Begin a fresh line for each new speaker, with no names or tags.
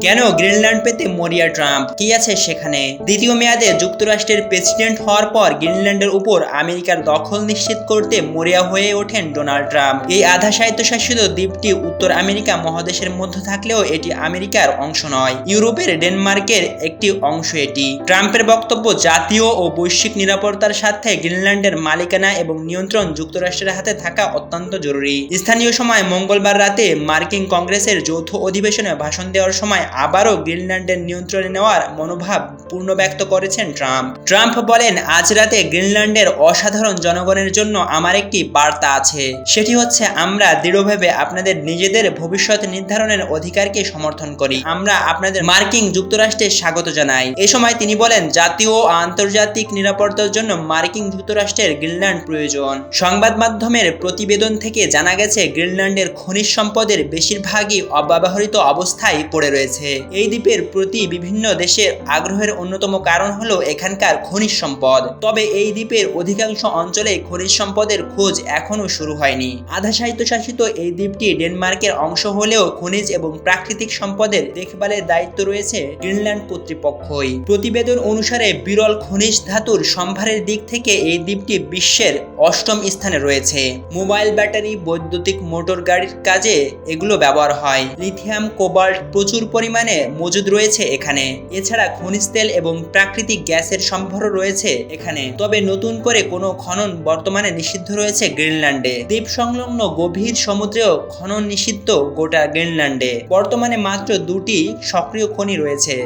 কেন গ্রিনল্যান্ড পেতে মরিয়া ট্রাম্প? কি আছে সেখানে? দ্বিতীয় মেয়াদে যুক্তরাষ্ট্রের প্রেসিডেন্ট হওয়ার পর গ্রিনল্যান্ডের উপর আমেরিকার দখল নিশ্চিত করতে মরিয়া হয়ে ওঠেন ডোনাল্ড ট্রাম্প। এই আধা স্বায়ত্তশাসিত দ্বীপটি উত্তর আমেরিকা মহাদেশের মধ্যে থাকলেও এটি আমেরিকার অংশ নয়। ইউরোপের ডেনমার্কের একটি অংশ এটি। ট্রাম্পের বক্তব্য, জাতীয় ও বৈশ্বিক নিরাপত্তার সাথে গ্রিনল্যান্ডের মালিকানা এবং নিয়ন্ত্রণ যুক্তরাষ্ট্রের হাতে থাকা অত্যন্ত জরুরি। স্থানীয় সময় মঙ্গলবার রাতে মার্কিন কংগ্রেসের যৌথ অধিবেশনে ভাষণ দেওয়ার সময় আবারও গ্রিনল্যান্ডের নিয়ন্ত্রণে নেওয়ার মনোভাব পূর্ণ ব্যক্ত করেছেন ট্রাম্প। ট্রাম্প বলেন, আজ রাতে গ্রিনল্যান্ডের অসাধারণ জনগণের জন্য আমার একটি বার্তা আছে। সেটি হচ্ছে, আমরা দৃঢ়ভাবে আপনাদের নিজেদের ভবিষ্যৎ নির্ধারণের অধিকারকে সমর্থন করি। আমরা আপনাদের মার্কিন যুক্তরাষ্ট্রে স্বাগত জানাই। এ সময় তিনি বলেন, জাতীয় ও আন্তর্জাতিক নিরাপত্তার জন্য মার্কিন যুক্তরাষ্ট্রের গ্রিনল্যান্ড প্রয়োজন। সংবাদ মাধ্যমের প্রতিবেদন থেকে জানা গেছে, গ্রিনল্যান্ডের খনিজ সম্পদের বেশিরভাগই অব্যবহৃত অবস্থায় পড়ে রয়েছে। এই দ্বীপের প্রতি বিভিন্ন দেশের আগ্রহের অন্যতম কারণ হলো এখানকার খনিজ সম্পদ। তবে এই দ্বীপের অধিকাংশ অঞ্চলে খনিজ সম্পদের খোঁজ এখনো শুরু হয়নি। আধা স্বায়ত্তশাসিত এই দ্বীপটি ডেনমার্কের অংশ হলেও খনিজ এবং প্রাকৃতিক সম্পদের দেখভালের দায়িত্ব রয়েছে গ্রিনল্যান্ড কর্তৃপক্ষই। প্রতিবেদন অনুসারে বিরল খনিজ ধাতুর সম্ভারের দিক থেকে এই দ্বীপটি বিশ্বের 8ম স্থানে রয়েছে। মোবাইল ব্যাটারি, বৈদ্যুতিক মোটর গাড়ির কাজে এগুলো ব্যবহার হয়। লিথিয়াম, কোবাল্ট প্রচুর পরিমাণে মজুদ রয়েছে এখানে। এছাড়া খনিজ তেল এবং প্রাকৃতিক গ্যাসের সম্ভারও রয়েছে এখানে। তবে নতুন করে কোনো খনন বর্তমানে নিষিদ্ধ রয়েছে গ্রিনল্যান্ডে। দ্বীপ সংলগ্ন গভীর সমুদ্রেও খনন নিষিদ্ধ গোটা গ্রিনল্যান্ডে। বর্তমানে মাত্র 2টি সক্রিয় খনি রয়েছে।